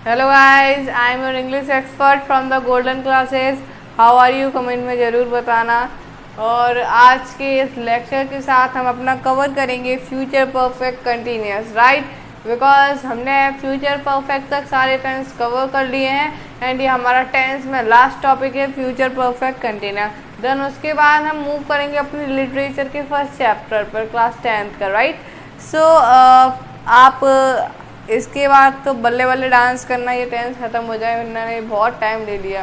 Hello guys, I am your English expert from the golden classes. How are you? Comment में ज़रूर बताना। और आज के इस लेक्चर के साथ हम अपना कवर करेंगे future perfect continuous, right? Because हमने फ्यूचर परफेक्ट तक सारे टेंस कवर कर लिए हैं एंड ये हमारा टेंस में लास्ट टॉपिक है फ्यूचर परफेक्ट कंटिन्यूअस। देन उसके बाद हम मूव करेंगे अपने लिटरेचर के फर्स्ट चैप्टर पर, क्लास 10th का, राइट? सो आप इसके बाद तो बल्ले बल्ले डांस करना, ये टेंस ख़त्म हो जाए। इन्होंने बहुत टाइम ले लिया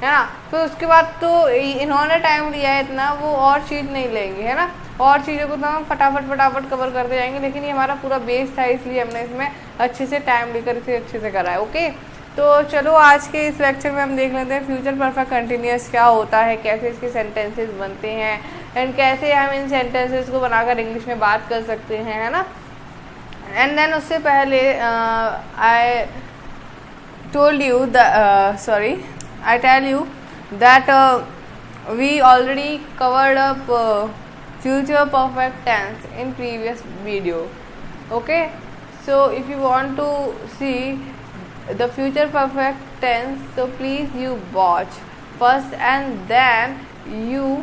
है ना। फिर उसके बाद तो इन्होंने टाइम लिया है इतना, वो और चीज़ नहीं लेंगे, है ना। और चीज़ों को तो हम फटाफट कवर करते जाएंगे, लेकिन ये हमारा पूरा बेस था, इसलिए हमने इसमें अच्छे से टाइम लेकर इसे अच्छे से करा है। ओके, तो चलो आज के इस लेक्चर में हम देख लेते हैं फ्यूचर परफेक्ट कंटिन्यूअस क्या होता है, कैसे इसके सेंटेंसेस बनते हैं एंड कैसे हम इन सेंटेंसेस को बनाकर इंग्लिश में बात कर सकते हैं, है ना। एंड देन उससे पहले I told you I tell you that we already covered up future perfect tense in previous video. Okay, so if you want to see the future perfect tense, so please you watch first and then you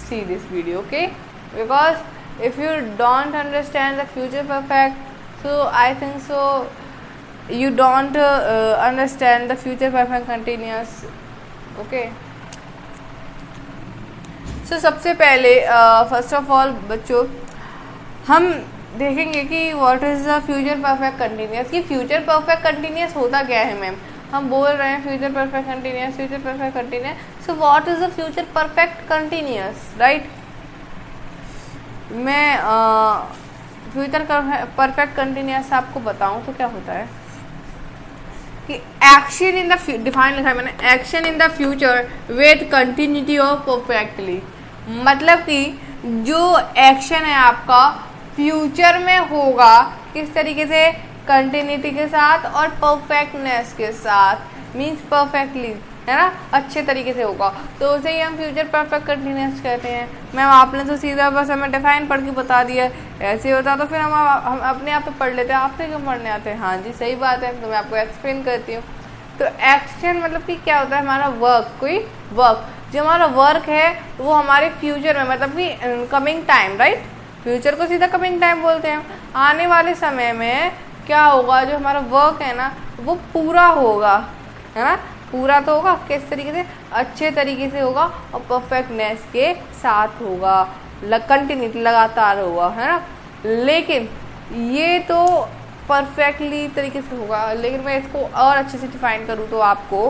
see this video. Okay, because if you don't understand the future perfect, so I think so you don't understand the future perfect continuous. Okay, so सबसे पहले first of all बच्चों हम देखेंगे कि what is the future perfect continuous. कि future perfect continuous होता क्या है मैम? हम बोल रहे हैं future perfect continuous. So what is the future perfect continuous, right? मैं फ्यूचर परफेक्ट कंटिन्यूअस आपको बताऊं तो क्या होता है कि एक्शन इन द डिफाइन लिखा है मैंने, action in the future with continuity of perfectly. मतलब कि जो एक्शन है आपका फ्यूचर में होगा किस तरीके से? कंटिन्यूटी के साथ और परफेक्टनेस के साथ, मीन्स परफेक्टली, है ना, अच्छे तरीके से होगा, तो उसे ही हम फ्यूचर परफेक्ट कंटिन्यूअस कहते हैं। मैम आपने तो सीधा बस हमें डिफाइन पढ़ के बता दिया, ऐसे होता तो फिर हम अपने आप पे पढ़ लेते हैं, आपसे क्यों पढ़ने आते हैं? हाँ जी, सही बात है, तो मैं आपको एक्सप्लेन करती हूँ। तो एक्शन मतलब कि क्या होता है? हमारा वर्क, कोई वर्क, जो हमारा वर्क है वो हमारे फ्यूचर में, मतलब कि कमिंग टाइम, राइट? फ्यूचर को सीधा कमिंग टाइम बोलते हैं। आने वाले समय में क्या होगा? जो हमारा वर्क है ना वो पूरा होगा, है ना। पूरा तो होगा किस तरीके से? अच्छे तरीके से होगा और परफेक्टनेस के साथ होगा, कंटिन्यूटी लगातार होगा, है ना। लेकिन ये तो परफेक्टली तरीके से होगा, लेकिन मैं इसको और अच्छे से डिफाइन करूँ तो आपको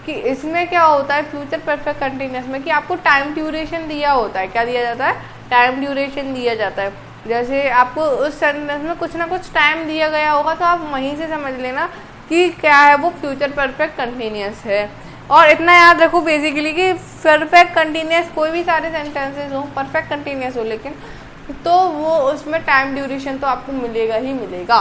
कि इसमें क्या होता है फ्यूचर परफेक्ट कंटिन्यूअस में, कि आपको टाइम ड्यूरेशन दिया होता है। क्या दिया जाता है? टाइम ड्यूरेशन दिया जाता है। जैसे आपको उस सेंटेंस में कुछ ना कुछ टाइम दिया गया होगा, तो आप वहीं से समझ लेना कि क्या है वो फ्यूचर परफेक्ट कंटिन्यूअस है। और इतना याद रखो बेसिकली कि परफेक्ट कंटिन्यूअस कोई भी सारे सेंटेंसेस हो, परफेक्ट कंटिन्यूअस हो, लेकिन तो वो उसमें टाइम ड्यूरेशन तो आपको मिलेगा ही मिलेगा।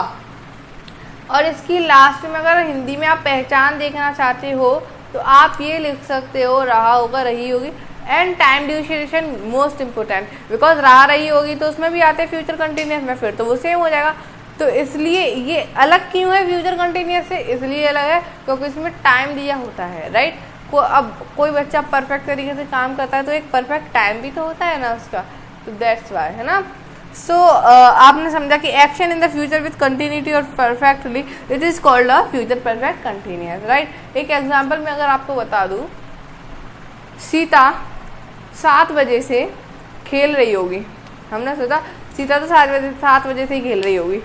और इसकी लास्ट में अगर हिंदी में आप पहचान देखना चाहते हो तो आप ये लिख सकते हो, रहा होगा, रही होगी, and time duration most important, because रहा रही होगी तो उसमें भी आते हैं फ्यूचर कंटिन्यूअस में, फिर तो वो सेम हो जाएगा। तो इसलिए ये अलग क्यों है फ्यूचर कंटिन्यूअस से? इसलिए अलग है क्योंकि इसमें टाइम दिया होता है, राइट? अब कोई बच्चा परफेक्ट तरीके से काम करता है तो एक परफेक्ट टाइम भी तो होता है ना उसका, तो दैट्स वाई, है ना। सो आपने समझा कि action in the future with continuity और perfectly, it is called a future perfect continuous, right? एक एग्जाम्पल में अगर आपको बता दूँ, सीता 7 बजे से खेल रही होगी। हमने सोचा सीता तो 7 बजे से ही खेल रही होगी।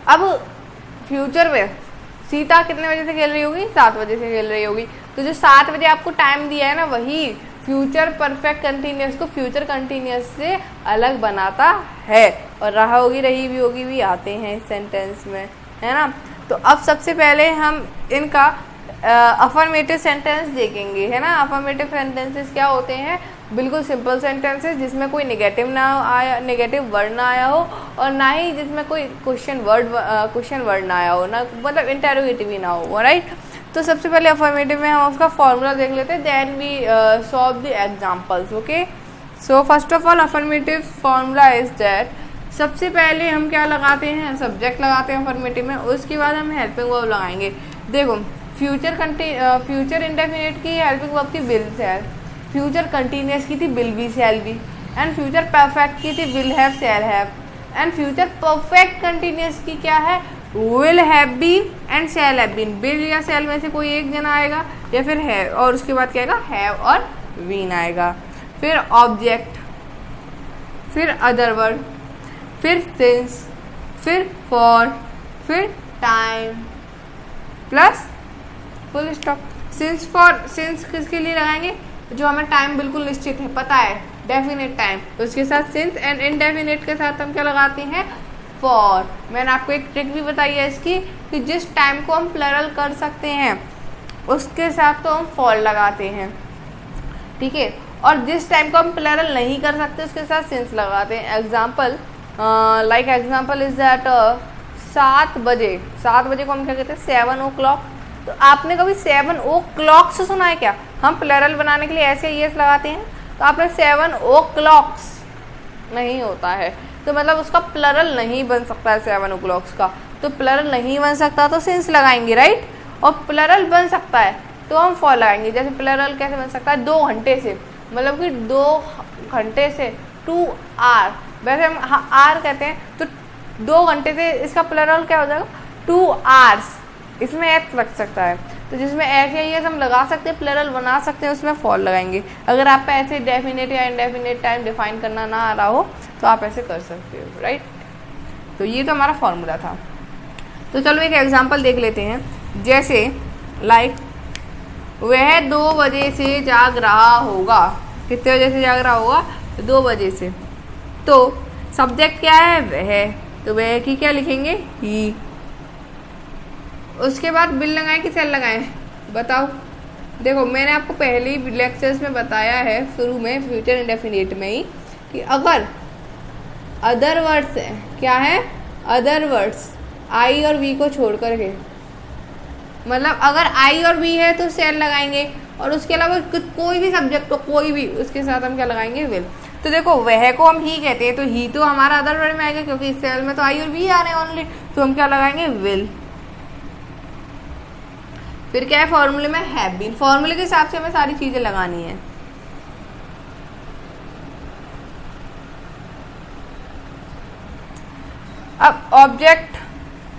अब फ्यूचर में सीता कितने बजे से खेल रही होगी? 7 बजे से खेल रही होगी। तो जो 7 बजे आपको टाइम दिया है ना, वही फ्यूचर परफेक्ट कंटिन्यूअस को फ्यूचर कंटिन्यूअस से अलग बनाता है। और रहा होगी, रही भी होगी भी आते हैं इस सेंटेंस में, है ना। तो अब सबसे पहले हम इनका अफर्मेटिव सेंटेंस देखेंगे, है ना। अफर्मेटिव सेंटेंसेस क्या होते हैं? बिल्कुल सिंपल सेंटेंसेस जिसमें कोई नेगेटिव वर्ड ना आया हो, और ना ही जिसमें कोई क्वेश्चन वर्ड ना आया हो, ना मतलब इंटेरोगेटिव ही ना हो, राइट। तो सबसे पहले अफर्मेटिव में हम उसका फॉर्मूला देख लेते हैं, then we solve the examples. Okay, so first of all affirmative formula is that सबसे पहले हम क्या लगाते हैं, सब्जेक्ट लगाते हैं अफर्मेटिव में, उसके बाद हम हेल्पिंग वर्ब लगाएंगे। देखो फ्यूचर इंडेफिनिट की हेल्पिंग वर्ब थी विल शैल, फ्यूचर कंटिन्यूअस की थी will be shall be, and future perfect की थी will have shall have, and future perfect continuous की क्या है, will have been and shall have been. Will या शैल में से कोई एक जना आएगा या फिर है, और उसके बाद क्या आएगा, हैव और बीन आएगा। फिर ऑब्जेक्ट, फिर अदर वर्ड, फिर सिंस, फिर फॉर, फिर time plus full stop. Since किसके लिए लगाएंगे, जो हमें टाइम बिल्कुल निश्चित है, पता है, डेफिनेट टाइम, उसके साथ सिंस, एंड इनडेफिनेट के साथ हम क्या लगाते हैं, फॉर। मैंने आपको एक ट्रिक भी बताई है इसकी कि जिस टाइम को हम प्लरल कर सकते हैं उसके साथ तो हम फॉर लगाते हैं, ठीक है, और जिस टाइम को हम प्लरल नहीं कर सकते उसके साथ सिंस लगाते हैं। एग्जाम्पल एग्जाम्पल इज दैट 7 बजे, 7 बजे को हम क्या कहते हैं, 7 o'clock। तो आपने कभी 7 o'clock से सुना है क्या? हम प्लरल बनाने के लिए ऐसे यस लगाते हैं, तो आपने 7 o'clocks नहीं होता है, तो मतलब उसका प्लरल नहीं बन सकता है 7 o'clocks का, तो प्लरल नहीं बन सकता तो सिंस लगाएंगे, राइट। और प्लरल बन सकता है तो हम फॉर लगाएंगे। जैसे प्लरल कैसे बन सकता है, 2 घंटे से, मतलब कि 2 घंटे से, 2 आर, वैसे हम आर कहते हैं, तो 2 घंटे से इसका प्लरल क्या हो जाएगा, 2 hours, इसमें एच लग सकता है, तो जिसमें एच या ये हम लगा सकते हैं, प्लरल बना सकते हैं, उसमें फॉर लगाएंगे। अगर आपको ऐसे डेफिनेट या इनडेफिनेट टाइम डिफाइन करना ना आ रहा हो तो आप ऐसे कर सकते हो, राइट। तो ये तो हमारा फॉर्मूला था। तो चलो एक एग्जांपल देख लेते हैं, जैसे वह 2 बजे से जाग रहा होगा। कितने बजे से जाग रहा होगा, 2 बजे से। तो सब्जेक्ट क्या है, वह, तो वह की क्या लिखेंगे, ही। उसके बाद बिल लगाएं कि सेल लगाएं, बताओ। देखो मैंने आपको पहले ही लेक्चर्स में बताया है, शुरू में फ्यूचर इंडेफिनिट में ही, कि अगर अदर वर्ड्स है, क्या है, अदर वर्ड्स, आई और वी को छोड़ करके, मतलब अगर आई और वी है तो सेल लगाएंगे, और उसके अलावा कोई भी सब्जेक्ट हो, कोई भी, उसके साथ हम क्या लगाएंगे, विल। तो देखो वह को हम ही कहते हैं, तो ही तो हमारा अदर वर्ड में आएगा, क्योंकि इस सेल में तो आई और वी आ रहे हैं ओनली, तो हम क्या लगाएंगे, विल। फिर क्या है, फॉर्मूले में हैव बीन, फॉर्मूले के हिसाब से हमें सारी चीजें लगानी है। अब ऑब्जेक्ट,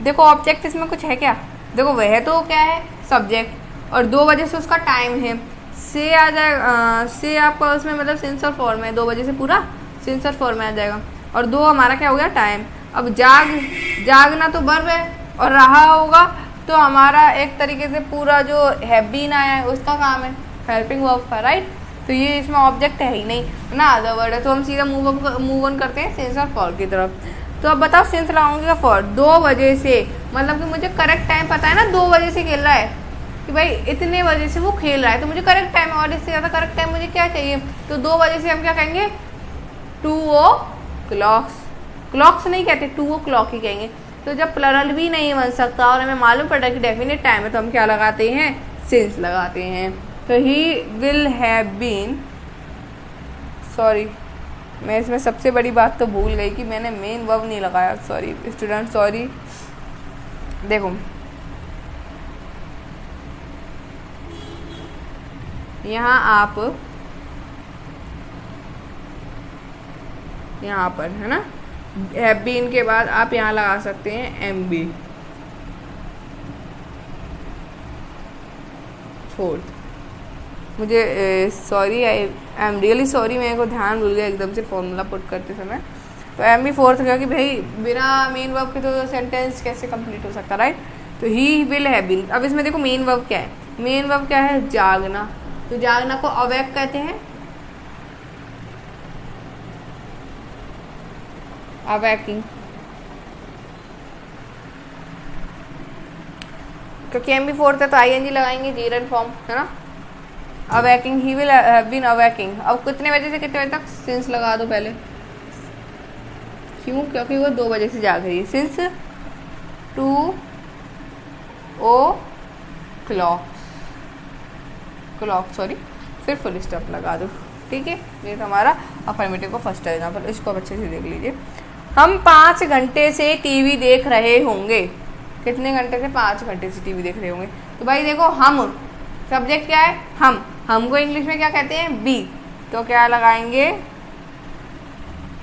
देखो ऑब्जेक्ट इसमें कुछ है क्या, देखो वह तो क्या है, सब्जेक्ट, और 2 बजे से उसका टाइम है, से आ जाएगा, से आपका उसमें मतलब सिंस और फॉर में, 2 बजे से पूरा सिंस और फॉर में आ जाएगा, और 2 हमारा क्या हो गया, टाइम। अब जागना तो वर्ब है, और रहा होगा तो हमारा एक तरीके से पूरा जो हैव बीन आया है उसका काम है, हेल्पिंग वर्ब का, राइट। तो ये इसमें ऑब्जेक्ट है ही नहीं ना, अदर वर्ड है, तो हम सीधा मूव ऑन करते हैं सिंस और फॉर की तरफ। तो अब बताओ सिंस लगाऊंगी फॉर, 2 बजे से, मतलब कि मुझे करेक्ट टाइम पता है ना, 2 बजे से खेल रहा है, कि भाई इतने बजे से वो खेल रहा है, तो मुझे करेक्ट टाइम है, और इससे ज़्यादा करेक्ट टाइम मुझे क्या चाहिए, तो 2 बजे से हम क्या कहेंगे, 2 o'clock, क्लॉक्स नहीं कहते, 2 o'clock ही कहेंगे। तो जब प्लरल भी नहीं बन सकता और हमें मालूम पड़ा कि डेफिनेट टाइम है, तो हम क्या लगाते हैं, सिंस लगाते हैं। तो he will have been, sorry मैं इसमें सबसे बड़ी बात तो भूल गई कि मैंने मेन वर्ब नहीं लगाया, सॉरी स्टूडेंट, सॉरी। देखो यहाँ पर है ना, हैव बीन के बाद आप यहाँ लगा सकते हैं एम बी, फोर्थ। मुझे sorry, I am really sorry, मेरे को ध्यान भूल गया एकदम से फॉर्मूला पुट करते समय। तो एम बी फोर्थ, क्योंकि भाई बिना मेन वर्ब के तो सेंटेंस कैसे कंप्लीट हो सकता, राइट। तो ही विल हैव बीन। अब इसमें देखो मेन वर्ब क्या है, मेन वर्ब क्या है, जागना। तो जागना को अवेक कहते हैं, अवेकिंग, क्योंकि एम बी फोर्थ है तो आई एन जी लगाएंगे, जीरन फॉर्म है ना, awaking, he will have been awaking. अब कितने बजे से कितने बजे तक, सिंस लगा दो पहले, क्यों, क्योंकि वो 2 बजे से जाग रही है, सिंस 2 o'clock, सॉरी, फिर फुल स्टॉप लगा दो, ठीक है। ये तो हमारा अफर्मेटिव का फर्स्ट एग्जाम्पल, इसको आप अच्छे से देख लीजिए। हम 5 घंटे से टीवी देख रहे होंगे। कितने घंटे से? 5 घंटे से टीवी देख रहे होंगे। तो भाई देखो, हम सब्जेक्ट क्या है? हम को इंग्लिश में क्या कहते हैं? बी। तो क्या लगाएंगे?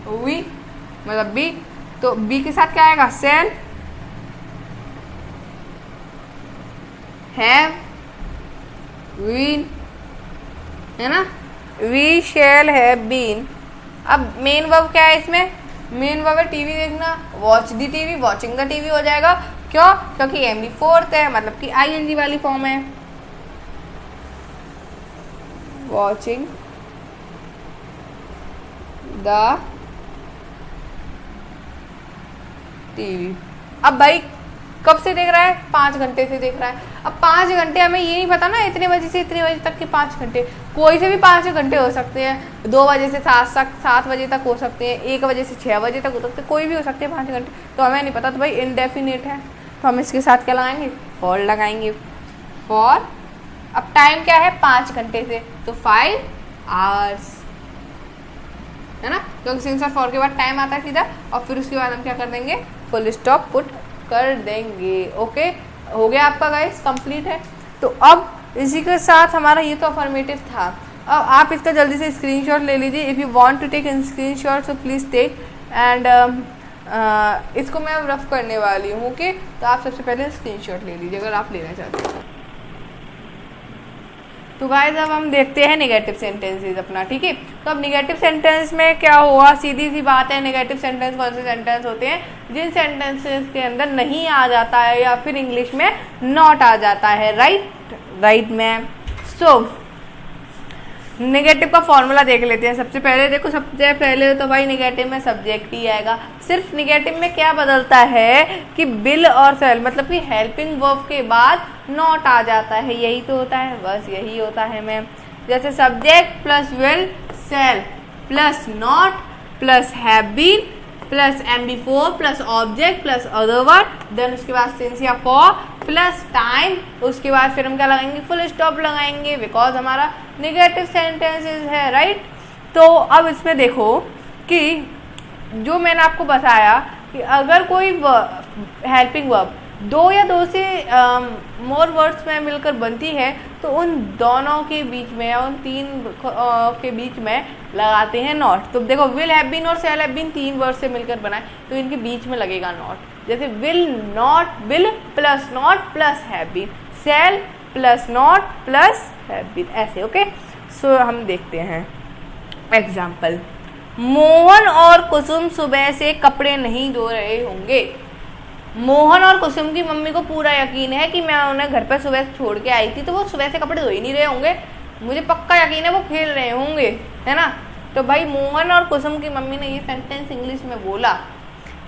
वी, मतलब बी। तो बी के साथ क्या आएगा? सेल, हैव, बीन, है ना? We shall have been. अब मेन वर्ब क्या है इसमें? मेन वर्ब है टीवी देखना, watch the TV, watching the TV हो जाएगा। क्यों? क्योंकि एमबी फोर्थ है, मतलब कि आईएनजी वाली फॉर्म है। Watching the TV. अब भाई कब से देख रहा है? 5 घंटे से देख रहा है। अब 5 घंटे हमें ये नहीं पता ना, इतने बजे से इतने बजे तक के 5 घंटे, कोई से भी 5 घंटे हो सकते हैं। 2 बजे से 7 बजे तक हो सकते हैं, 1 बजे से 6 बजे तक हो सकते हैं, कोई भी हो सकते हैं 5 घंटे। तो हमें नहीं पता, तो भाई इनडेफिनिट है, तो हम इसके साथ क्या लगाएंगे? फॉर लगाएंगे। फॉर, अब टाइम क्या है? 5 घंटे से, तो 5 आवर्स, है ना? क्योंकि सिंस और फॉर के बाद टाइम आता है सीधा, और फिर उसके बाद हम क्या कर देंगे? फुल स्टॉप पुट कर देंगे। ओके, हो गया आपका गाइस, कंप्लीट है। तो अब इसी के साथ हमारा ये तो अफर्मेटिव था। अब आप इसका जल्दी से स्क्रीनशॉट ले लीजिए। If you want to take in screenshot so please take, and इसको मैं अब रफ करने वाली हूँ। ओके, तो आप सबसे पहले स्क्रीनशॉट ले लीजिए अगर आप लेना चाहते हैं। तो गाइस अब हम देखते हैं नेगेटिव सेंटेंसेस अपना, ठीक है? तो अब नेगेटिव सेंटेंस में क्या हुआ? सीधी सी बात है, नेगेटिव सेंटेंस कौन से सेंटेंस होते हैं? जिन सेंटेंसेस के अंदर नहीं आ जाता है या फिर इंग्लिश में नॉट आ जाता है। Right ma'am. सो नेगेटिव का फॉर्मूला देख लेते हैं। सबसे पहले देखो, सबसे पहले तो भाई नेगेटिव में सब्जेक्ट ही आएगा। सिर्फ नेगेटिव में क्या बदलता है कि बिल और सेल, मतलब कि हेल्पिंग वर्ब के बाद नॉट आ जाता है। यही तो होता है, बस यही होता है मैम। जैसे subject plus will, shall plus not plus have been plus MB4 plus object plus other word, then उसके बाद सिंस या फॉर प्लस टाइम, उसके बाद फिर हम क्या लगाएंगे? फुल स्टॉप लगाएंगे, बिकॉज हमारा नेगेटिव सेंटेंसेस है। राइट। तो अब इसमें देखो कि जो मैंने आपको बताया कि अगर कोई हेल्पिंग वर्ब 2 या 2 से मोर वर्ड्स में मिलकर बनती है तो उन दोनों के बीच में या उन 3 के बीच में लगाते हैं नॉट। तो देखो, विल हैव बीन और सेल हैव बीन 3 वर्ड से मिलकर बना है, तो इनके बीच में लगेगा नॉट। जैसे will plus not plus have been, shall plus not plus have been, ऐसे। ओके, सो हम देखते हैं एग्जाम्पल। मोहन और कुसुम सुबह से कपड़े नहीं धो रहे होंगे। मोहन और कुसुम की मम्मी को पूरा यकीन है कि मैं उन्हें घर पर सुबह छोड़ के आई थी, तो वो सुबह से कपड़े धो ही नहीं रहे होंगे। मुझे पक्का यकीन है वो खेल रहे होंगे, है ना? तो भाई मोहन और कुसुम की मम्मी ने ये सेंटेंस इंग्लिश में बोला,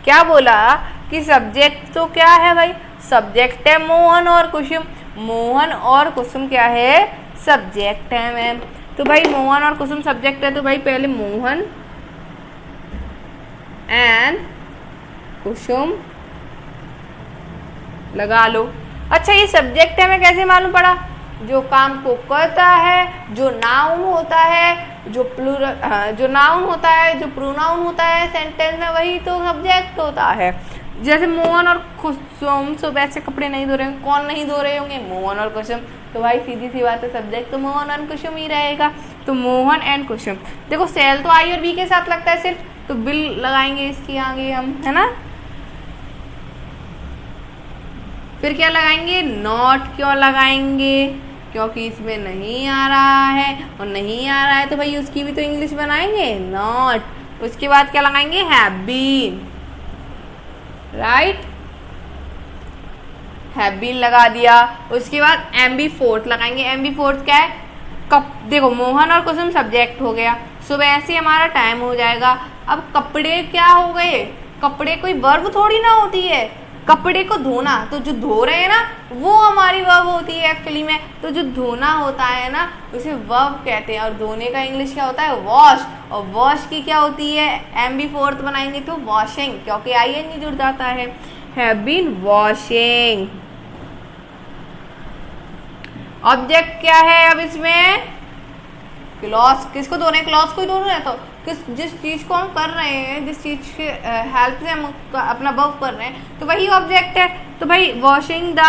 क्या बोला कि सब्जेक्ट तो क्या है भाई? सब्जेक्ट है मोहन और कुसुम। मोहन और कुसुम क्या है? सब्जेक्ट है मैम। तो भाई मोहन और कुसुम सब्जेक्ट है, तो भाई पहले मोहन एंड कुसुम लगा लो। अच्छा, ये सब्जेक्ट है, मैं कैसे मालूम पड़ा? जो काम को करता है, जो नाउन होता है, जो नाउन होता है, जो प्रोनाउन होता है सेंटेंस में, वही तो सब्जेक्ट होता है। जैसे मोहन और कुसुम सुबह से कपड़े नहीं धो रहे होंगे, कौन नहीं धो रहे होंगे? मोहन और कुसुम। तो भाई सीधी सी बात है, सब्जेक्ट तो मोहन और कुसुम ही रहेगा। तो मोहन एंड कुसुम। देखो, सेल तो आई और बी के साथ लगता है सिर्फ, तो बिल लगाएंगे इसके आगे हम, है ना? फिर क्या लगाएंगे? नॉट क्यों लगाएंगे? क्योंकि इसमें नहीं आ रहा है, और नहीं आ रहा है तो भाई उसकी भी तो इंग्लिश बनाएंगे, नॉट। उसके बाद क्या लगाएंगे? Have been. Right, have been लगा दिया। उसके बाद MB4 लगाएंगे। MB4 क्या है? कप। देखो, मोहन और कुसुम सब्जेक्ट हो गया, सुबह से हमारा टाइम हो जाएगा। अब कपड़े क्या हो गए? कपड़े कोई वर्ब थोड़ी ना होती है, कपड़े को धोना, तो जो धो रहे हैं ना वो हमारी वर्ब होती है एक्चुअली में। तो जो धोना होता है ना उसे वर्ब कहते हैं, और धोने का इंग्लिश क्या होता है? वॉश। और वॉश की क्या होती है? MB4 बनाएंगे तो वॉशिंग, क्योंकि ING जुड़ जाता है। Have been washing. ऑब्जेक्ट क्या है अब इसमें? क्लॉथ्स। किसको धोने? क्लॉथ्स को ही धोना है, तो जिस चीज़ को हम कर रहे हैं, जिस चीज़ के हेल्प से हम अपना वर्क कर रहे हैं, तो वही ऑब्जेक्ट है। तो भाई वॉशिंग द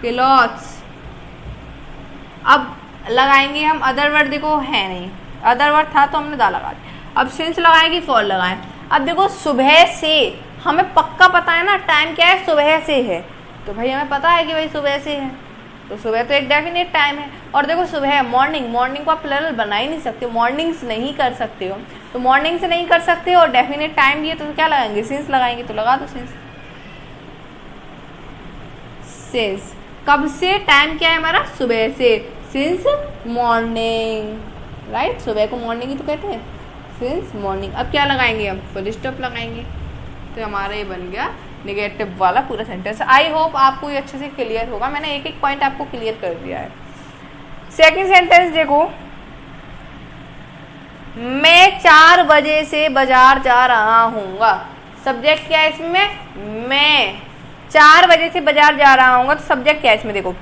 क्लॉथ्स। अब लगाएंगे हम अदर वर्ड, देखो है नहीं, अदर वर्ड था तो हमने दा लगा दिया। अब सिंस लगाएंगे, फॉर लगाएं। अब देखो सुबह से, हमें पक्का पता है ना टाइम क्या है, सुबह से है, तो भाई हमें पता है कि भाई सुबह से है, तो सुबह तो एक डेफिनेट टाइम है। और देखो सुबह, मॉर्निंग, मॉर्निंग को आप प्लरल बना ही नहीं सकते, मॉर्निंग्स नहीं कर सकते हो, तो मॉर्निंग से नहीं कर सकते और डेफिनेट टाइम भी है, तो क्या लगाएंगे, सिंस लगाएंगे, तो लगा दो सिंस। सिंस कब से, टाइम क्या है हमारा, सुबह से, सिंस मॉर्निंग, राइट, सुबह को मॉर्निंग ही तो कहते हैं, सिंस मॉर्निंग। अब क्या लगाएंगे हम, फुल स्टॉप लगाएंगे, तो हमारा ये बन गया नेगेटिव वाला पूरा सेंटेंस। आई होप आपको ये अच्छे से क्लियर होगा, मैंने एक एक पॉइंट आपको क्लियर कर दिया है। सेकंड सेंटेंस देखो, मैं 4 बजे से बाजार जा रहा हूँगा। सब्जेक्ट क्या है इसमें, मैं 4 बजे से बाजार जा रहा हूँगा, तो सब्जेक्ट क्या है इसमें, देखो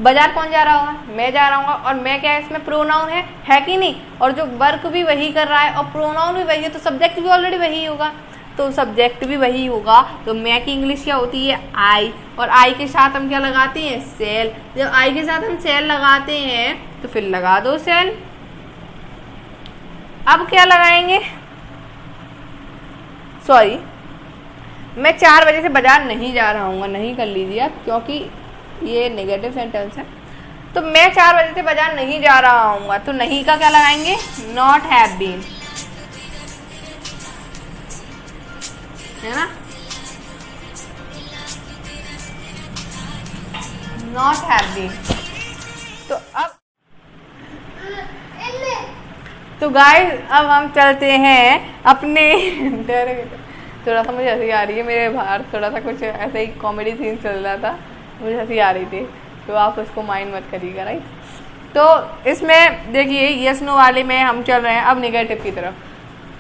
बाजार कौन जा रहा होगा, मैं जा रहा हूँगा, और मैं क्या है इसमें, प्रोनाउन है कि नहीं, और जो वर्क भी वही कर रहा है और प्रोनाउन भी वही है, तो सब्जेक्ट भी ऑलरेडी वही होगा, तो सब्जेक्ट भी वही होगा। तो मैं की इंग्लिश क्या होती है, आई, और आई के साथ हम क्या लगाते हैं, सेल। जब आई के साथ हम सेल लगाते हैं तो फिर लगा दो सेल। अब क्या लगाएंगे, सॉरी, मैं 4 बजे से बाजार नहीं जा रहा हूँ, नहीं कर लीजिए आप, क्योंकि ये नेगेटिव सेंटेंस है। तो मैं 4 बजे से बाजार नहीं जा रहा हूँ, तो नहीं का क्या लगाएंगे, नॉट हैव बीन, है ना, नॉट हैव बीन। तो गाइस अब हम चलते हैं अपने थोड़ा सा मुझे हंसी आ रही है, मेरे बाहर थोड़ा सा कुछ ऐसे ही कॉमेडी सीन चल रहा था, मुझे हंसी आ रही थी, तो आप उसको माइंड मत करिएगा, राइट। तो इसमें देखिए यस नो वाले में हम चल रहे हैं अब नेगेटिव की तरफ,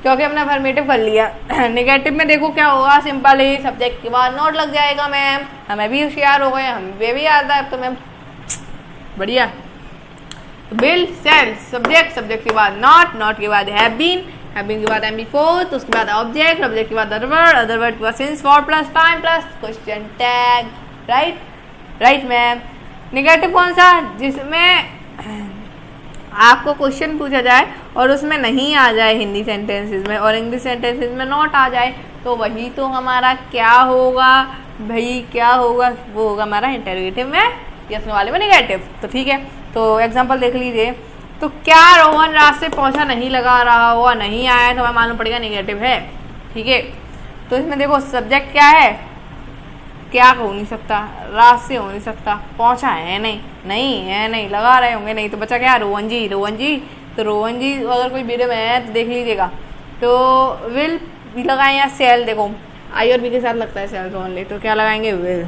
क्योंकि हमने अफर्मेटिव कर लिया। नेगेटिव में देखो क्या होगा, सिंपल ही सब्जेक्ट के बाद नॉट लग जाएगा मैम, हमें भी होशियार हो गए, हमें भी आता है, तो मैम बढ़िया। विल, सेल, सब्जेक्ट, सब्जेक्ट के बाद नॉट, नॉट के बाद हैव बीन के बाद एम बिफोर, तो उसके बाद ऑब्जेक्ट, ऑब्जेक्ट के बाद अदर वर्ड के बाद since, for plus time plus question tag, right, right ma'am. Negative कौन सा, जिसमें आपको क्वेश्चन पूछा जाए और उसमें नहीं आ जाए हिंदी सेंटेंसेस में और इंग्लिश सेंटेंसेस में नॉट आ जाए, तो वही तो हमारा क्या होगा भाई, क्या होगा, वो होगा हमारा इंटरोगेटिव में, यस नो वाले में नेगेटिव। तो ठीक है, तो एग्जांपल देख लीजिए। तो क्या रोहन रात से पौछा नहीं लगा रहा हुआ, नहीं आया, तो हमें मालूम पड़ेगा नेगेटिव है, ठीक है। तो इसमें देखो सब्जेक्ट क्या है, क्या हो नहीं सकता, रात से हो नहीं सकता, पहुंचा है नहीं, नहीं है नहीं, लगा रहे होंगे नहीं, तो बचा क्या, रोहन जी, रोहन जी। तो रोहन जी अगर कोई वीडियो में है तो देख लीजिएगा। तो विल भी लगाए या सेल, देखो आई और बी के साथ लगता है सेल ओनली, तो क्या लगाएंगे, विल।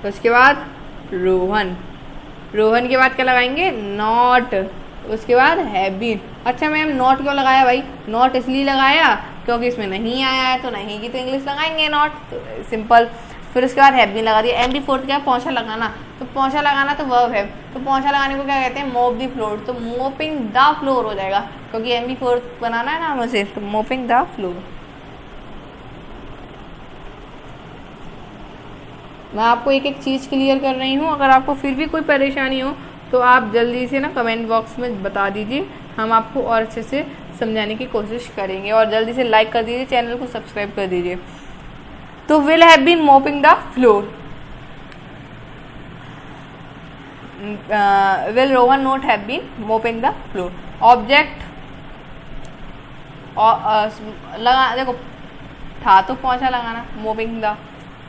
तो उसके बाद रोहन, रोहन के बाद क्या लगाएंगे, नॉट, उसके बाद हैव बीन। अच्छा मैम नॉट क्यों लगाया भाई, नॉट इसलिए लगाया क्योंकि इसमें नहीं आया है, तो नहीं की तो इंग्लिश लगाएंगे नॉट, तो सिंपल। फिर उसके बाद हैव बीन लगा दिया। एम बी फोर्थ क्या, पौछा लगाना, तो पौछा लगाना तो वर्ब है, तो पौछा लगाने को क्या कहते हैं, मोप द फ्लोर, तो मोपिंग द फ्लोर हो जाएगा, क्योंकि एम बी फोर्थ बनाना है ना हमें सिर्फ, तो मोपिंग द फ्लोर। मैं आपको एक एक चीज़ क्लियर कर रही हूँ, अगर आपको फिर भी कोई परेशानी हो तो आप जल्दी से ना कमेंट बॉक्स में बता दीजिए, हम आपको और अच्छे से समझाने की कोशिश करेंगे। और जल्दी से लाइक कर दीजिए, चैनल को सब्सक्राइब कर दीजिए। तो will have been mopping the floor, will Rohan not have been mopping the floor. Object लगा, देखो था तो पहुंचा लगाना, मोपिंग द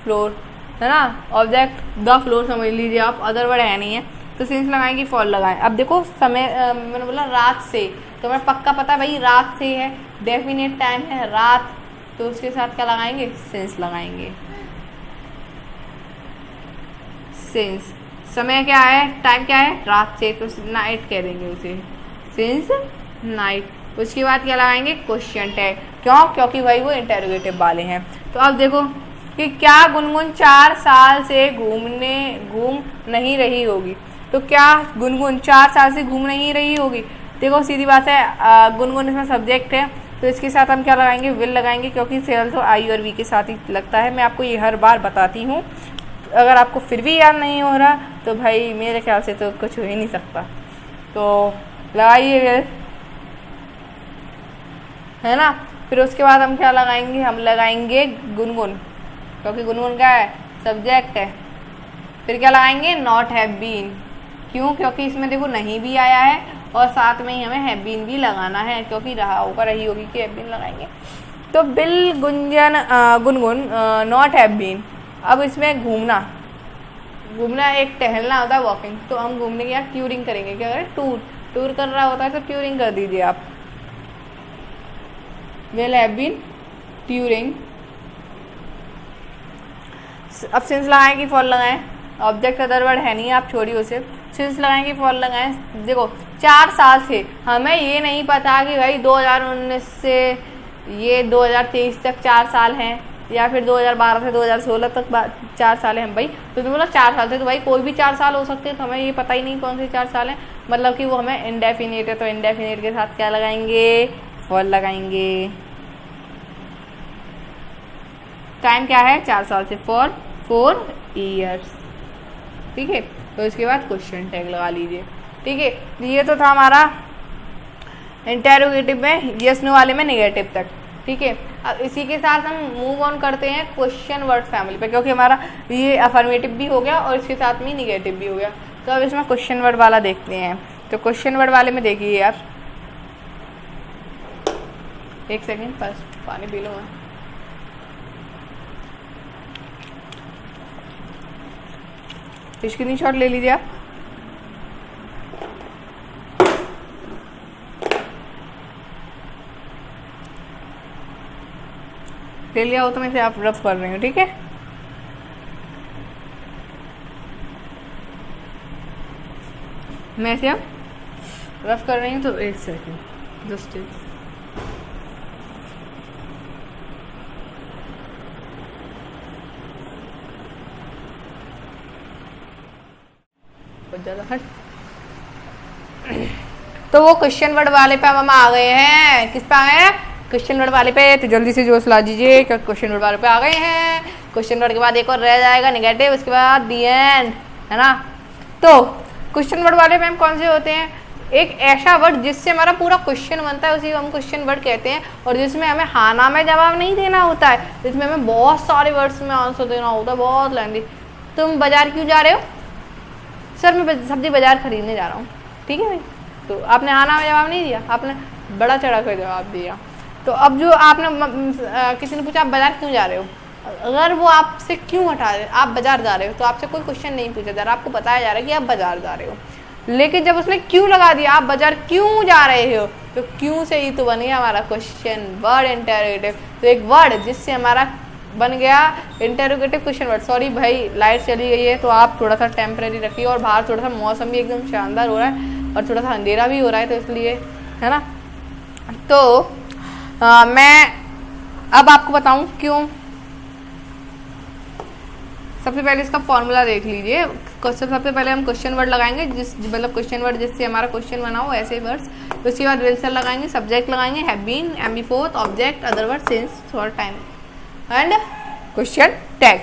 फ्लोर, है ना, ऑब्जेक्ट द फ्लोर समझ लीजिए आप, अदर वर्ड है नहीं है, तो सिंस लगाएंगे, फॉर लगाएं। अब देखो समय, मैंने बोला रात से, तो मैं पक्का पता भाई रात से है, डेफिनेट टाइम है रात, तो उसके साथ क्या लगाएंगे, सिंस लगाएंगे। सिंस समय क्या है, टाइम क्या है, रात से, तो नाइट कह देंगे उसे, सिंस नाइट। उसके बाद क्या लगाएंगे, क्वेश्चन टैग, क्यों, क्योंकि भाई वो इंटरोगेटिव वाले हैं। तो अब देखो कि क्या गुनगुन 4 साल से घूम नहीं रही होगी, तो क्या गुनगुन 4 साल से घूम नहीं रही होगी, देखो सीधी बात है, गुनगुन इसमें सब्जेक्ट है, तो इसके साथ हम क्या लगाएंगे, विल लगाएंगे, क्योंकि सेल तो आई और वी के साथ ही लगता है। मैं आपको ये हर बार बताती हूँ, अगर आपको फिर भी याद नहीं हो रहा तो भाई मेरे ख्याल से तो कुछ हो ही नहीं सकता। तो लगाइए विल, है ना। फिर उसके बाद हम क्या लगाएंगे, हम लगाएंगे गुनगुन, क्योंकि गुनगुन क्या है, सब्जेक्ट है। फिर क्या लगाएंगे, नॉट हैव बीन, क्यों, क्योंकि इसमें देखो नहीं भी आया है और साथ में ही हमें हैव बीन भी लगाना है, क्योंकि रहा होगा, रही होगी कि हैव बीन लगाएंगे। तो will, Gunjan, Gungun, not have been. अब इसमें घूमना, घूमना एक टहलना होता है, वॉकिंग, तो हम घूमने की यहाँ ट्यूरिंग करेंगे, क्या करें, टूर, टूर कर रहा होता है तो ट्यूरिंग कर दीजिए आप, विल हैव बीन ट्यूरिंग। अब सिंस लगाएं कि फॉर लगाएं, ऑब्जेक्ट अदर वर्ड है नहीं, आप छोड़िए उसे, सिंस लगाएं कि फॉर लगाएं। देखो 4 साल से हमें ये नहीं पता कि भाई 2019 से ये 2023 तक 4 साल हैं, या फिर 2012 से 2016 तक 4 साल हैं भाई। तो तुमने बोला 4 साल थे, तो भाई कोई भी 4 साल हो सकते हैं, तो हमें ये पता ही नहीं कौन से 4 साल हैं, मतलब कि वो हमें इंडेफिनिट है, तो इंडेफिनिट के साथ क्या लगाएंगे, फॉर लगाएंगे। टाइम क्या है, 4 साल से, फॉर 4 ईयर्स, ठीक है। तो इसके बाद क्वेश्चन टैग लगा लीजिए, ठीक है। ये तो था हमारा इंटेरोगेटिव में, यस नो वाले में नेगेटिव तक, ठीक है। अब इसी के साथ हम मूव ऑन करते हैं क्वेश्चन वर्ड फैमिली पे, क्योंकि हमारा ये अफर्मेटिव भी हो गया और इसके साथ में निगेटिव भी हो गया। तो अब इसमें क्वेश्चन वर्ड वाला देखते हैं। तो क्वेश्चन वर्ड वाले में देखिए आप, एक सेकेंड फर्स्ट पानी पी लो मैं। स्क्रीनशॉट ले लीजिए आप। ले लिया हो तो मैं से आप रफ कर रहे हो, ठीक है। मैं से आप रफ कर रही हूँ, तो एक सेकेंड जस्ट हट। तो वो क्वेश्चन वर्ड वाले पे हम आ गए हैं, किस पे आ गए हैं, क्वेश्चन वर्ड वाले पे। तो जल्दी से जोश ला दीजिए, क्योंकि क्वेश्चन वर्ड वाले पे आ गए हैं। क्वेश्चन वर्ड के बाद एक और रह जाएगा नेगेटिव, उसके बाद दी एंड, है ना। तो क्वेश्चन वर्ड वाले पे हम कौन से होते हैं, एक ऐसा वर्ड जिससे हमारा पूरा क्वेश्चन बनता है, उसी को हम क्वेश्चन वर्ड कहते हैं, और जिसमें हमें हाँ ना में जवाब नहीं देना होता है, जिसमें हमें बहुत सारे वर्ड्स में आंसर देना होता है, बहुत लेंथी। तुम बाजार क्यों जा रहे हो, सर मैं सब्जी बाजार खरीदने जा रहा हूँ, ठीक है भाई। तो आपने हाँ ना में जवाब नहीं दिया, आपने बड़ा चढ़ा कर जवाब दिया। तो अब जो आपने किसी ने पूछा आप बाजार क्यों जा रहे हो, अगर वो आपसे क्यों हटा रहे, आप बाजार जा रहे हो, तो आपसे कोई क्वेश्चन नहीं पूछा जा रहा, आपको बताया जा रहा है कि आप बाजार जा रहे हो। लेकिन जब उसने क्यों लगा दिया, आप बाजार क्यों जा रहे हो, तो क्यों से ही तो बन गया हमारा क्वेश्चन वर्ड इंटरोगेटिव। तो एक वर्ड जिससे हमारा बन गया इंटरोगेटिव क्वेश्चन वर्ड। सॉरी भाई लाइट चली गई है, तो आप थोड़ा सा टेम्परेरी रखिए, और बाहर थोड़ा सा मौसम भी एकदम शानदार हो रहा है और थोड़ा सा अंधेरा भी हो रहा है, तो इसलिए, है ना। तो मैं अब आपको बताऊं क्यों। सबसे पहले इसका फॉर्मूला देख लीजिए। सबसे पहले हम क्वेश्चन वर्ड लगाएंगे, जिस मतलब क्वेश्चन वर्ड जिससे हमारा क्वेश्चन बना हो, ऐसे वर्ड्स। तो उसके बाद विल से लगाएंगे, सब्जेक्ट लगाएंगे, have been, M B fourth, object, other word, since, for, time and question tag.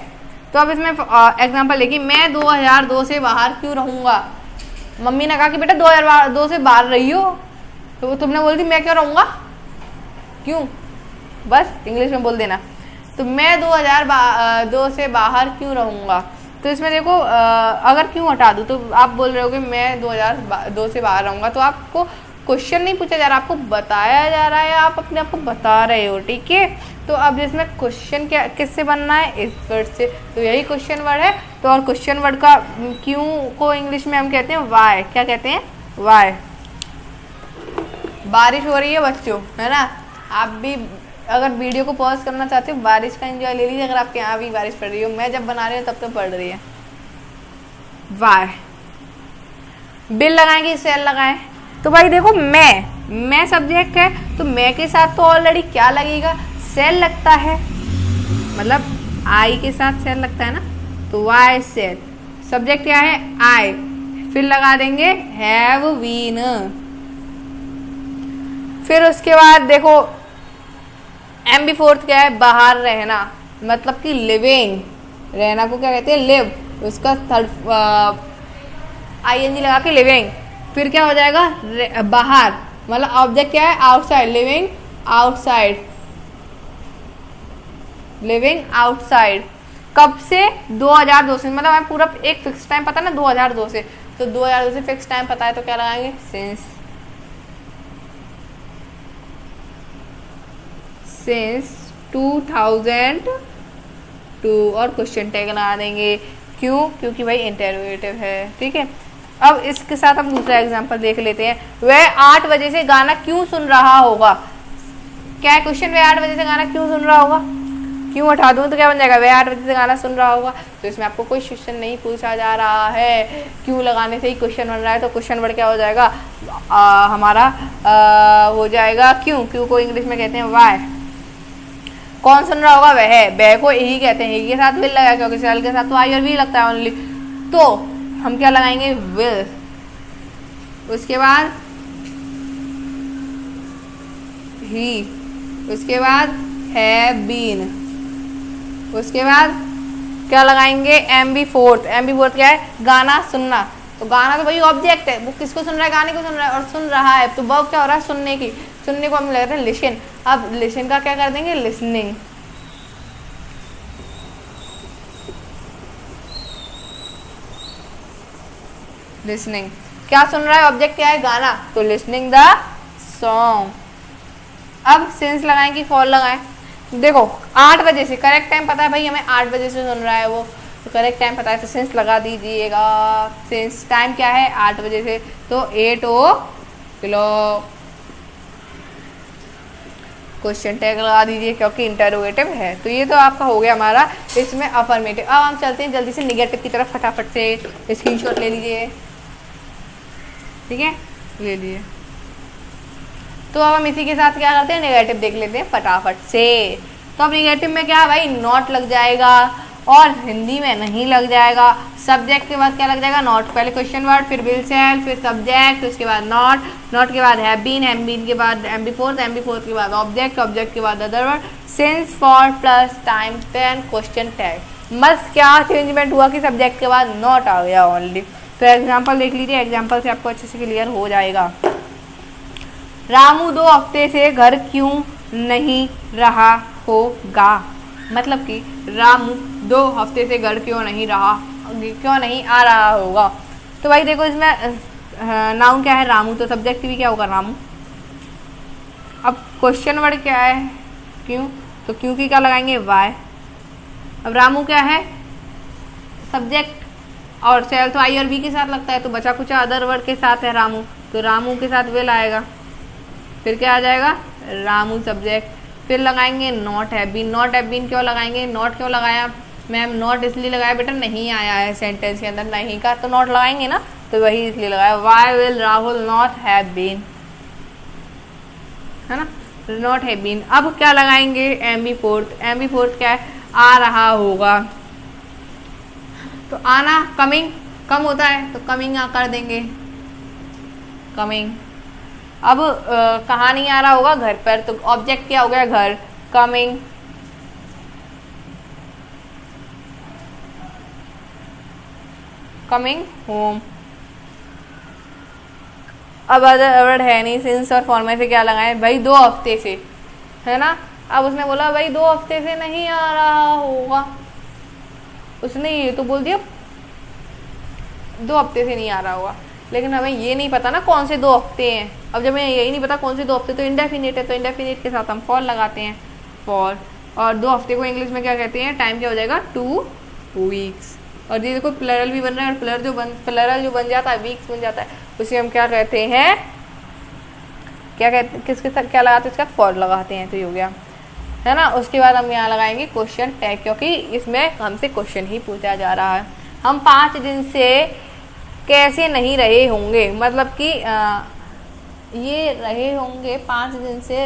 तो अब इसमें एग्जांपल देखिए, मैं 2002 से बाहर क्यों रहूँगा। मम्मी ने कहा कि बेटा 2002 से बाहर रही हो, तो तुमने बोल दी मैं क्यों रहूँगा, क्यों, बस इंग्लिश में बोल देना। तो मैं 2002 से बाहर क्यों रहूँगा। तो इसमें देखो अगर क्यों हटा दूँ, तो आप बोल रहे हो कि मैं 2002 से बाहर रहूँगा, तो आपको क्वेश्चन नहीं पूछा जा रहा, आपको बताया जा रहा है, आप अपने आप को बता रहे हो, ठीक है। तो अब इसमें क्वेश्चन क्या किससे बनना है, इस वर्ड से, तो यही क्वेश्चन वर्ड है। तो और क्वेश्चन वर्ड का क्यों को इंग्लिश में हम कहते हैं वाई, क्या कहते हैं, वाई। बारिश हो रही है बच्चों, है ना, आप भी अगर वीडियो को पॉज करना चाहते हो, बारिश का एंजॉय ले लीजिए। अगर आपके यहाँ भी बारिश पड़ रही हो, मैं जब बना रही हूँ तब तो पड़ रही है। वाई, बिल लगाएंगे, सेल लगाएं। तो भाई देखो मैं सब्जेक्ट है, तो मैं के साथ तो ऑलरेडी क्या लगेगा, सेल लगता है, मतलब आई के साथ सेल लगता है ना, तो वाई सेल। सब्जेक्ट क्या है, आई, फिर लगा देंगे हैव बीन, फिर उसके बाद देखो एम बी फोर्थ क्या है, बाहर रहना, मतलब कि लिविंग, रहना को क्या कहते हैं, लिव, उसका थर्ड आईएनजी लगा के लिविंग। फिर क्या हो जाएगा, बाहर, मतलब ऑब्जेक्ट क्या है, outside, living outside, living outside. कब से, 2002 से, मतलब हमें पूरा एक फिक्स टाइम पता है ना 2002 से, तो 2002 से फिक्स टाइम पता है तो क्या लगाएंगे, सिंस 2002 और क्वेश्चन टैग लगा देंगे। क्यों, क्योंकि भाई इंटरोगेटिव है, ठीक है। अब इसके साथ हम दूसरा एग्जांपल देख लेते हैं। वह 8 बजे से गाना क्यों सुन रहा होगा, क्या है क्वेश्चन, वह 8 बजे से गाना क्यों सुन रहा होगा, क्यों हटा दूं तो क्या बन जाएगा, वह 8 बजे से गाना सुन रहा होगा। तो इसमें आपको कोई क्वेश्चन नहीं पूछा जा रहा है, क्यों लगाने से ही क्वेश्चन बन रहा है, तो क्वेश्चन वर्ड क्या हो जाएगा, हमारा हो जाएगा क्यों, क्यों को इंग्लिश में कहते हैं वाई। कौन सुन रहा होगा, वह को ही कहते हैं, ही के साथ विल लगा, क्योंकि सेल के साथ तो आई और वी लगता है ओनली, तो हम क्या लगाएंगे, विल। उसके बाद ही, उसके बाद हैव बीन, उसके बाद क्या लगाएंगे, M B fourth. M B fourth क्या है, गाना सुनना, तो गाना तो भाई ऑब्जेक्ट है, वो किसको सुन रहा है, गाने को सुन रहा है, और सुन रहा है तो वर्ब क्या हो रहा है, सुनने की, सुनने को हम लगाते हैं लिसन। अब लिसन का क्या कर देंगे, लिसनिंग। लिसनिंग, क्या सुन रहा है, ऑब्जेक्ट क्या है, गाना, तो लिसनिंग द सॉन्ग। अब सिंस लगाएं कि फॉर लगाएं, देखो 8 बजे से, करेक्ट टाइम पता है भाई हमें, 8 बजे से सुन रहा है वो, तो करेक्ट टाइम पता है तो सिंस लगा दीजिएगा। सिंस टाइम क्या है, 8 बजे से, तो 8 o'clock, क्वेश्चन टैग लगा दीजिए क्योंकि इंटरोगेटिव है। तो ये तो आपका हो गया हमारा इसमें अफर्मेटिव। अब हम चलते हैं जल्दी से निगेटिव की तरफ, फटाफट से स्क्रीनशॉट ले लीजिए, ठीक है, ले लिए। तो अब हम इसी के साथ क्या करते हैं, नेगेटिव देख लेते हैं फटाफट से। तो अब नेगेटिव में क्या है भाई, नॉट लग जाएगा, और हिंदी में नहीं लग जाएगा। सब्जेक्ट के बाद क्या लग जाएगा, नॉट, पहले क्वेश्चन वर्ड, फिर विल सेल, फिर सब्जेक्ट, उसके बाद नॉट, नॉट के बाद हैव बीन के बाद एम बी फोर्थ के बाद ऑब्जेक्ट, ऑब्जेक्ट के बाद other word, since, for, plus, time, pen, question tag. बस क्या चेंजमेंट हुआ कि सब्जेक्ट के बाद नॉट आ गया ओनली। तो एग्जाम्पल देख लीजिए, एग्जाम्पल से आपको अच्छे से क्लियर हो जाएगा। रामू 2 हफ्ते से घर क्यों नहीं रहा होगा, मतलब कि रामू 2 हफ्ते से घर क्यों नहीं आ रहा होगा। तो भाई देखो इसमें नाउन क्या है, रामू, तो सब्जेक्ट भी क्या होगा, रामू। अब क्वेश्चन वर्ड क्या है, क्यों, तो क्यों की क्या लगाएंगे, वाई। अब रामू क्या है, सब्जेक्ट, और सेल तो आई और वी के साथ लगता है, तो बचा कुछ अदर वर्ड के साथ है रामू, तो रामू के साथ विल आएगा, फिर क्या आ जाएगा, रामू सब्जेक्ट, फिर लगाएंगे not have been. Not have been क्यों लगाएंगे, नॉट क्यों लगाया मैम, नॉट इसलिए लगाया बेटा नहीं आया है सेंटेंस के अंदर, नहीं का तो नॉट लगाएंगे ना, तो वही इसलिए लगाया। Why will Rahul not have been, है ना, नॉट हैव बीन। अब क्या लगाएंगे, M B fourth. M B fourth क्या है, आ रहा होगा, तो आना, कमिंग, कम होता है तो कमिंग कर देंगे, कमिंग। अब कहाँ नहीं आ रहा होगा, घर पर, तो ऑब्जेक्ट क्या हो गया, घर, कमिंग। Coming home. अब अदर वर्ड है नहीं, सिंस और फॉर में से क्या लगाएं भाई, 2 हफ्ते से, है ना। अब उसने बोला भाई 2 हफ्ते से नहीं आ रहा होगा, उसने ये तो बोल दिया 2 हफ्ते से नहीं आ रहा होगा, लेकिन हमें ये नहीं पता ना कौन से 2 हफ्ते हैं। अब जब हमें यही नहीं पता कौन से 2 हफ्ते, तो इंडेफिनिट है, तो इंडेफिनिट के साथ हम फॉर लगाते हैं, फॉर। और 2 हफ्ते को इंग्लिश में क्या कहते हैं, टाइम क्या हो जाएगा, 2 वीक्स। और ये देखो प्लरल भी बन रहा है, और प्लरल जो बन जाता है, वीक्स बन जाता है, उसे हम क्या कहते हैं, क्या कहते, किसके साथ क्या लगाते हैं, इसका फॉर लगाते हैं, तो ये हो गया, है ना। उसके बाद हम यहाँ लगाएंगे क्वेश्चन टैग, क्योंकि इसमें हमसे क्वेश्चन ही पूछा जा रहा है। हम 5 दिन से कैसे नहीं रहे होंगे, मतलब कि ये रहे होंगे 5 दिन से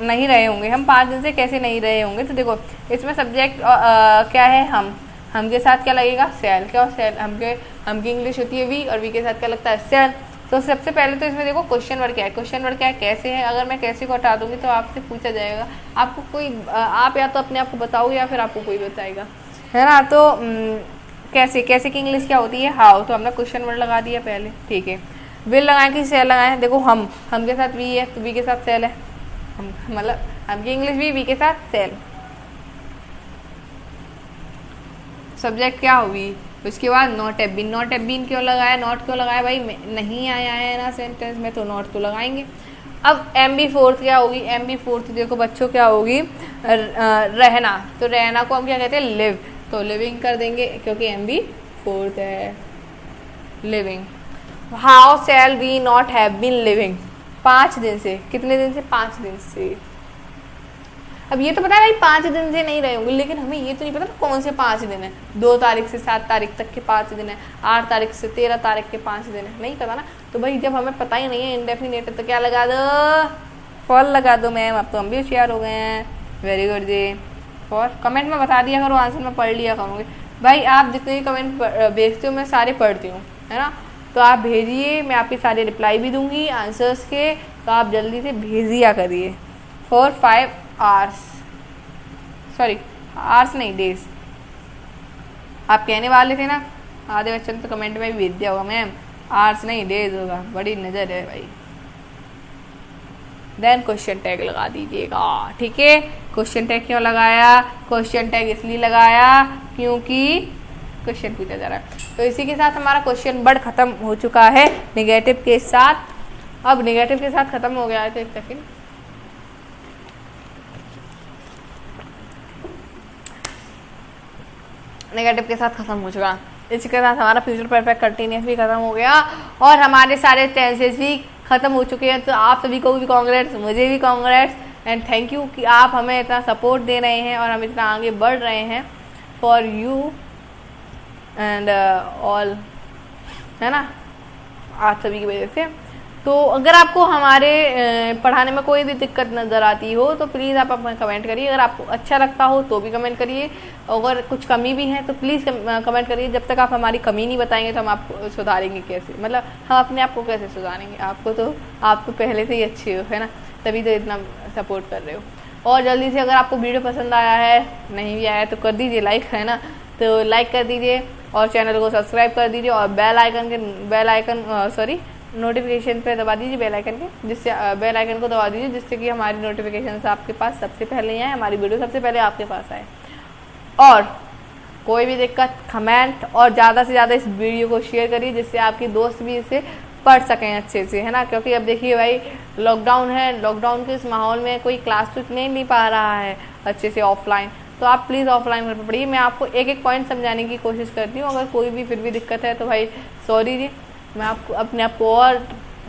नहीं रहे होंगे, हम 5 दिन से कैसे नहीं रहे होंगे। तो देखो इसमें सब्जेक्ट क्या है, हम के साथ क्या लगेगा, सेल। क्या सेल, हम की इंग्लिश होती है वी, और वी के साथ क्या लगता है, सेल। तो सबसे पहले तो इसमें देखो क्वेश्चन वर्ड क्या है, क्वेश्चन वर्ड क्या है, कैसे है। अगर मैं कैसे को हटा दूंगी तो आपसे पूछा जाएगा, आपको कोई आप या तो अपने आप को बताओ या फिर आपको कोई बताएगा, है ना। तो कैसे, कैसे की इंग्लिश क्या होती है, हाउ। तो हमने क्वेश्चन वर्ड लगा दिया पहले, ठीक है। विल लगाएं कि सेल लगाएं, देखो हम के साथ वी है तो वी के साथ सेल है, हम मतलब हम की इंग्लिश वी के साथ सेल। सब्जेक्ट क्या होगी, उसके बाद not have been, not have been क्यों लगाया, नॉट क्यों लगाया भाई, नहीं आया है ना सेंटेंस में तो नॉट तो लगाएंगे। अब एम बी फोर्थ क्या होगी, एम बी फोर्थ देखो बच्चों क्या होगी, रहना। तो रहना को हम क्या कहते हैं, लिव, तो लिविंग कर देंगे क्योंकि एम बी फोर्थ है, living. How shall we not have been living, 5 दिन से, कितने दिन से, 5 दिन से। अब ये तो पता है भाई 5 दिन से नहीं रहे होंगे, लेकिन हमें ये तो नहीं पता कौन से 5 दिन है, 2 तारीख से 7 तारीख तक के 5 दिन है, 8 तारीख से 13 तारीख के 5 दिन है, नहीं पता ना। तो भाई जब हमें पता ही नहीं है इंडेफिनिट है तो क्या लगा दो, फॉर लगा दो मैम। अब तो हम भी होशियार हो गए हैं, वेरी गुड जी। फॉर कमेंट में बता दिया करो, आंसर में पढ़ लिया करूँगी भाई। आप जितने भी कमेंट भेजते हो मैं सारे पढ़ती हूँ, है ना। तो आप भेजिए, मैं आपके सारे रिप्लाई भी दूंगी आंसर्स के, तो आप जल्दी से भेजिया करिए। 4 5 आवर्स, सॉरी आवर्स नहीं डेज, आप कहने वाले थे ना, आधे बच्चों ने तो कमेंट में भी भेज दिया होगा मैम, आवर्स नहीं डेज होगा, बड़ी नज़र है भाई। देन क्वेश्चन टैग लगा दीजिएगा, ठीक है। क्वेश्चन टैग क्यों लगाया, क्वेश्चन टैग इसलिए लगाया क्योंकि क्वेश्चन पूछा जा रहा है। तो इसी के साथ हमारा क्वेश्चन वर्ड खत्म हो चुका है नेगेटिव के साथ। अब नेगेटिव के साथ खत्म हो गया है, तो एक सेकेंड, नेगेटिव के साथ खत्म हो चुका। इसी के साथ हमारा फ्यूचर परफेक्ट कंटिन्यूस भी खत्म हो गया और हमारे सारे टेंसेस भी खत्म हो चुके हैं। तो आप सभी को भी कांग्रेट्स, मुझे भी कांग्रेट्स एंड थैंक यू कि आप हमें इतना सपोर्ट दे रहे हैं और हम इतना आगे बढ़ रहे हैं, फॉर यू एंड ऑल, है ना, आप सभी की वजह से। तो अगर आपको हमारे पढ़ाने में कोई भी दिक्कत नज़र आती हो तो प्लीज़ आप अपना कमेंट करिए। अगर आपको अच्छा लगता हो तो भी कमेंट करिए, अगर कुछ कमी भी है तो प्लीज़ कमेंट करिए। जब तक आप हमारी कमी नहीं बताएंगे तो हम आपको सुधारेंगे कैसे, मतलब हम अपने आप को कैसे सुधारेंगे। आपको तो आप तो पहले से ही अच्छे हो, है ना, तभी तो इतना सपोर्ट कर रहे हो। और जल्दी से अगर आपको वीडियो पसंद आया है, नहीं भी आया तो कर दीजिए लाइक, है ना, तो लाइक कर दीजिए और चैनल को सब्सक्राइब कर दीजिए और बेल आइकन नोटिफिकेशन पे दबा दीजिए, बेल आइकन के, जिससे बेल आइकन को दबा दीजिए जिससे कि हमारी नोटिफिकेशन आपके पास सबसे पहले आए, हमारी वीडियो सबसे पहले आपके पास आए। और कोई भी दिक्कत कमेंट और ज़्यादा से ज़्यादा इस वीडियो को शेयर करिए जिससे आपके दोस्त भी इसे पढ़ सकें अच्छे से, है ना। क्योंकि अब देखिए भाई लॉकडाउन है, लॉकडाउन के इस माहौल में कोई क्लास तो नहीं पा रहा है अच्छे से ऑफलाइन, तो आप प्लीज़ ऑफलाइन घर पर पढ़िए। मैं आपको एक एक पॉइंट समझाने की कोशिश करती हूँ, अगर कोई भी फिर भी दिक्कत है तो भाई सॉरी जी, मैं आपको अपने आप को और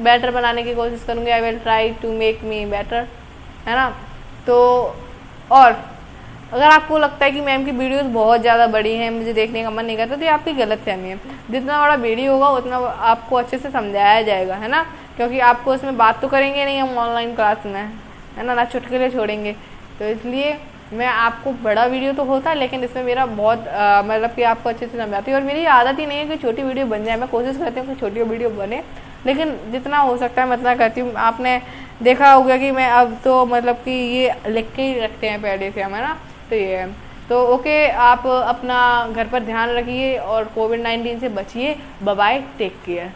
बेटर बनाने की कोशिश करूँगी। I will try to make me better, है ना। तो और अगर आपको लगता है कि मैम की वीडियोस बहुत ज़्यादा बड़ी हैं, मुझे देखने का मन नहीं करता, तो ये आपकी गलतफहमी है। जितना बड़ा वीडियो होगा उतना आपको अच्छे से समझाया जाएगा, है ना, क्योंकि आपको उसमें बात तो करेंगे नहीं हम ऑनलाइन क्लास में, है ना चुटकुले छोड़ेंगे। तो इसलिए मैं आपको बड़ा वीडियो तो होता है लेकिन इसमें मेरा बहुत मतलब कि आपको अच्छे से समझाती है। और मेरी आदत ही नहीं है कि छोटी वीडियो बन जाए, मैं कोशिश करती हूँ कि छोटी वीडियो बने, लेकिन जितना हो सकता है मैं उतना करती हूँ। आपने देखा होगा कि मैं अब तो मतलब कि ये लिख के ही रखते हैं पहले से हम, है ना। तो ये है, तो ओके, आप अपना घर पर ध्यान रखिए और कोविड-19 से बचिए। Bye bye, take care.